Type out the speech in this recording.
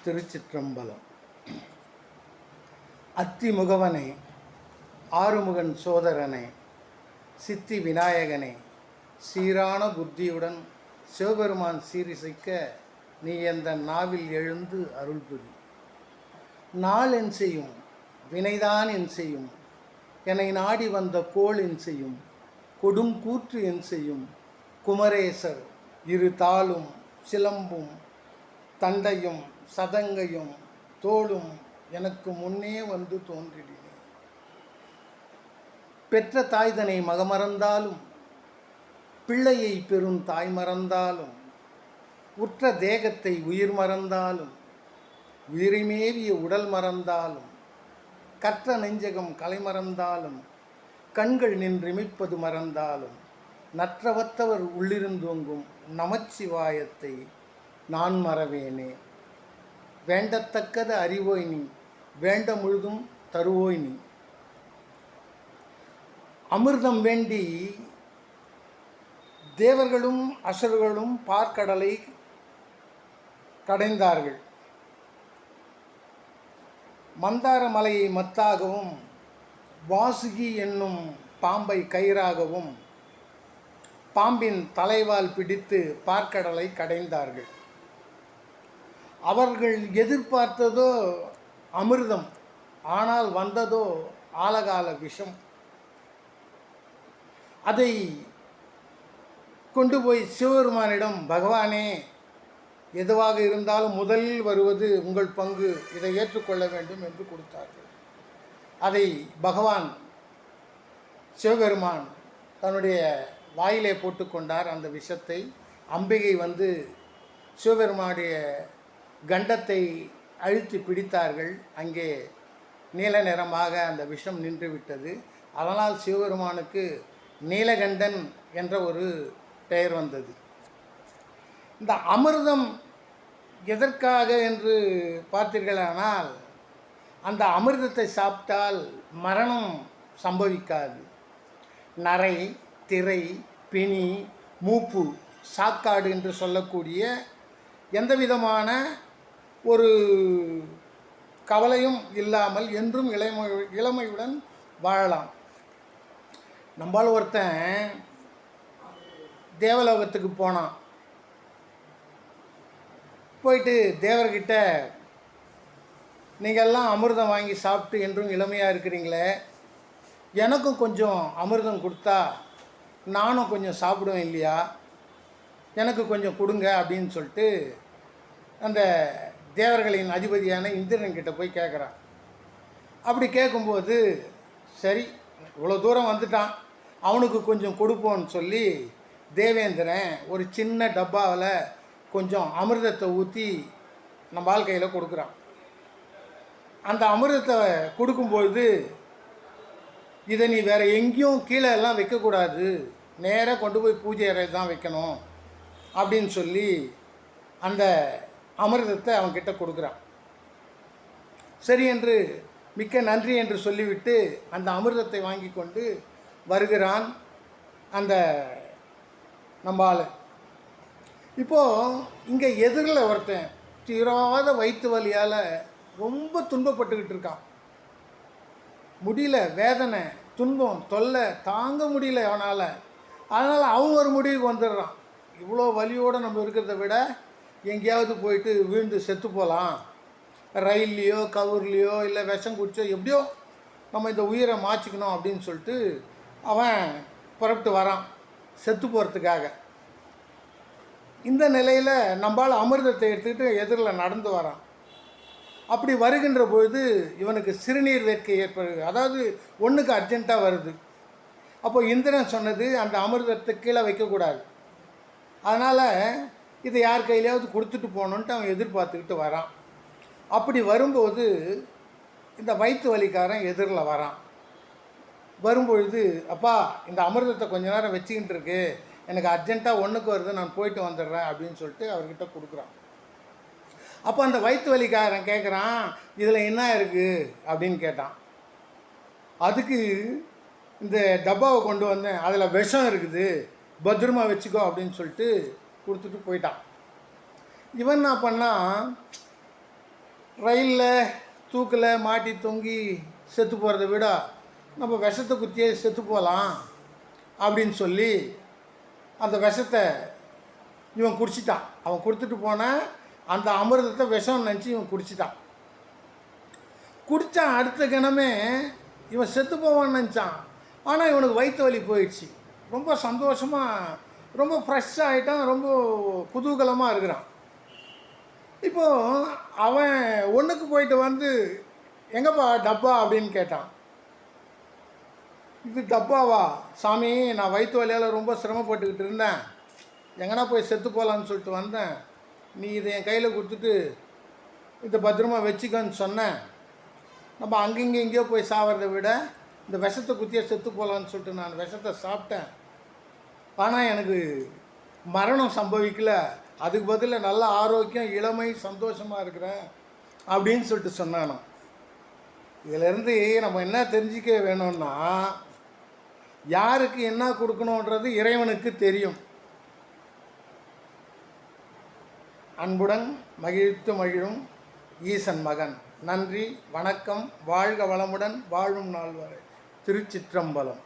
திருச்சிற்றம்பலம். அத்திமுகவனே, ஆறுமுகன் சோதரனே, சித்தி விநாயகனே, சீரான புத்தியுடன் சிவபெருமான் சீரிசைக்க நீ எந்த நாவில் எழுந்து அருள் புரி. நாள் என் செய்யும், வினைதான் என் செய்யும், என்னை நாடி வந்த கோள் என் செய்யும், கொடும் கூற்று என் செய்யும், குமரேசர் இரு தாளும் சிலம்பும் தண்டையும் சதங்கையும் தோளும் எனக்கு முன்னே வந்து தோன்றினேன். பெற்ற தாய்தனை மகமறந்தாலும், பிள்ளையை பெறும் தாய் மறந்தாலும், உற்ற தேகத்தை உயிர் மறந்தாலும், உயிரிமேவிய உடல் மறந்தாலும், கற்ற நெஞ்சகம் கலை மறந்தாலும், கண்கள் நின்றிமிப்பது மறந்தாலும், நற்றவத்தவர் உள்ளிருந்தோங்கும் நமச்சிவாயத்தை நான் மறவேனே. வேண்டத்தக்கது அறிவோய் நீ, வேண்ட முழுதும் தருவோய் நீ. அமிர்தம் வேண்டி தேவர்களும் அசுரர்களும் பார்க்கடலை கடைந்தார்கள். மந்தார மலையை மத்தாகவும், வாசுகி என்னும் பாம்பை கயிறாகவும், பாம்பின் தலைவால் பிடித்து பார்க்கடலை கடைந்தார்கள். அவர்கள் எதிர்பார்த்ததோ அமிர்தம், ஆனால் வந்ததோ ஆலகால விஷம். அதை கொண்டு போய் சிவபெருமானிடம், பகவானே, எதுவாக இருந்தாலும் முதலில் வருவது உங்கள் பங்கு, இதை ஏற்றுக்கொள்ள வேண்டும் என்று கொடுத்தார்கள். அதை பகவான் சிவபெருமான் தன்னுடைய வாயிலே போட்டுக்கொண்டார். அந்த விஷத்தை அம்பிகை வந்து சிவபெருமானுடைய கண்டத்தை அழுத்தி பிடித்தார்கள். அங்கே நீல நிறமாக அந்த விஷம் நின்று விட்டது. அதனால் சிவபெருமானுக்கு நீலகண்டன் என்ற ஒரு பெயர் வந்தது. இந்த அமிர்தம் எதற்காக என்று பார்த்தீர்களானால், அந்த அமிர்தத்தை சாப்பிட்டால் மரணம் சம்பவிக்காது. நரை, திரை, பிணி, மூப்பு, சாக்காடு என்று சொல்லக்கூடிய எந்த விதமான ஒரு கவலையும் இல்லாமல் என்றும் இளமையுடன் வாழலாம். நம்மால் ஒருத்தன் தேவலோகத்துக்கு போனான். போயிட்டு தேவர்கிட்ட, நீங்கள்லாம் அமிர்தம் வாங்கி சாப்பிட்டு என்றும் இளமையாக இருக்கிறீங்களே, எனக்கும் கொஞ்சம் அமிர்தம் கொடுத்தா நானும் கொஞ்சம் சாப்பிடுவேன் இல்லையா, எனக்கு கொஞ்சம் கொடுங்க அப்படின்னு சொல்லிட்டு அந்த தேவர்களின் அதிபதியான இந்திரன்கிட்ட போய் கேட்குறான். அப்படி கேட்கும்போது, சரி இவ்வளோ தூரம் வந்துட்டான், அவனுக்கு கொஞ்சம் கொடுப்போன்னு சொல்லி தேவேந்திரன் ஒரு சின்ன டப்பாவில் கொஞ்சம் அமிர்தத்தை ஊற்றி நம்ம வாழ்க்கையில் கொடுக்குறான். அந்த அமிர்தத்தை கொடுக்கும்பொழுது, இதை நீ வேறு எங்கேயும் கீழே எல்லாம் வைக்கக்கூடாது, நேராக கொண்டு போய் பூஜை அறையில் தான் வைக்கணும் அப்படின்னு சொல்லி அந்த அமிர்தத்தை அவன்கிட்ட கொடுக்குறான். சரி என்று மிக்க நன்றி என்று சொல்லிவிட்டு அந்த அமிர்தத்தை வாங்கி கொண்டு வருகிறான் அந்த நம்மால். இப்போது இங்கே எதிரில் ஒருத்தன் தீராத வயிற்று வலியால் ரொம்ப துன்பப்பட்டுக்கிட்டு இருக்கான். முடியல, வேதனை, துன்பம், தொல்லை தாங்க முடியல அவனால். அதனால் அவன் ஒரு முடிவுக்கு வந்துடுறான், இவ்வளோ வலியோடு நம்ம இருக்கிறத விட எங்கேயாவது போயிட்டு வீழ்ந்து செத்து போகலாம், ரயில்லையோ கவுர்லேயோ இல்லை விஷம் குடிச்சோ எப்படியோ நம்ம இந்த உயிரை மாற்றிக்கணும் அப்படின்னு சொல்லிட்டு அவன் புறப்பட்டு வரான் செத்து போகிறதுக்காக. இந்த நிலையில் நம்மளால் அமிர்தத்தை எடுத்துக்கிட்டு எதிரில் நடந்து வரான். அப்படி வருகின்ற பொழுது இவனுக்கு சிறுநீர் வேட்கை ஏற்படுது. அதாவது ஒன்றுக்கு அர்ஜென்ட்டாக வருது. அப்போ இந்திரன் சொன்னது, அந்த அமிர்தத்தை கீழே வைக்கக்கூடாது, அதனால் இதை யார் கையிலையாவது கொடுத்துட்டு போகணுன்ட்டு அவன் எதிர்பார்த்துக்கிட்டு வரான். அப்படி வரும்போது இந்த வயிற்று வலிக்காரன் எதிரில் வரான். வரும்பொழுது, அப்பா இந்த அமிர்தத்தை கொஞ்ச நேரம் வச்சுக்கிட்டு இருக்கு, எனக்கு அர்ஜென்ட்டாக ஒன்றுக்கு வருது, நான் போயிட்டு வந்துடுறேன் அப்படின்னு சொல்லிட்டு அவர்கிட்ட கொடுக்குறான். அப்போ அந்த வயிற்று வலிக்காரன் கேட்குறான், இதில் என்ன இருக்குது அப்படின்னு கேட்டான். அதுக்கு இந்த டப்பாவை கொண்டு வந்தேன், அதில் விஷம் இருக்குது, பத்திரமா வச்சுக்கோ அப்படின்னு சொல்லிட்டு கொடுத்துட்டு போயிட்டான். இவன் என்ன பண்ணால், ரயிலில் தூக்கில் மாட்டி தொங்கி செத்து போகிறத விட நம்ம விஷத்தை குத்தியே செத்து போகலாம் அப்படின்னு சொல்லி அந்த விஷத்தை இவன் குடிச்சிட்டான். அவன் கொடுத்துட்டு போன அந்த அமிர்தத்தை விஷம் நினச்சி இவன் குடிச்சிட்டான். குடித்தான். அடுத்த கணமே இவன் செத்து போவான்னு நினச்சான். ஆனால் இவனுக்கு வயிற்று வலி போயிடுச்சு. ரொம்ப சந்தோஷமாக, ரொம்ப ஃப்ரெஷ்ஷாக ஆகிட்டான், ரொம்ப குதூகலமாக இருக்கிறான். இப்போது அவன் ஒன்றுக்கு போயிட்டு வந்து, எங்கப்பா டப்பா அப்படின்னு கேட்டான். இது டப்பாவா சாமி, நான் வயிற்று வலியால் ரொம்ப சிரமப்பட்டுக்கிட்டு இருந்தேன், எங்கன்னா போய் செத்து போகலான்னு சொல்லிட்டு வந்தேன், நீ இதை என் கையில் கொடுத்துட்டு இதை பத்திரமா வச்சுக்கன்னு சொன்னேன். நம்ம அங்கங்கே எங்கேயோ போய் சாவறதை விட இந்த விஷத்தை குத்தியே செத்து போகலான்னு சொல்லிட்டு நான் விஷத்தை சாப்பிட்டேன். ஆனால் எனக்கு மரணம் சம்பவிக்கல, அதுக்கு பதில் நல்ல ஆரோக்கியம், இளமை, சந்தோஷமாக இருக்கிறேன் அப்படின்னு சொல்லிட்டு சொன்னானோ. இதிலேருந்து நம்ம என்ன தெரிஞ்சிக்க வேணும்னா, யாருக்கு என்ன கொடுக்கணுன்றது இறைவனுக்கு தெரியும். அன்புடன் மகிழ்த்து மகிழும் ஈசன் மகன். நன்றி, வணக்கம், வாழ்க வளமுடன், வாழும் நாள் வரை. திருச்சிற்றம்பலம்.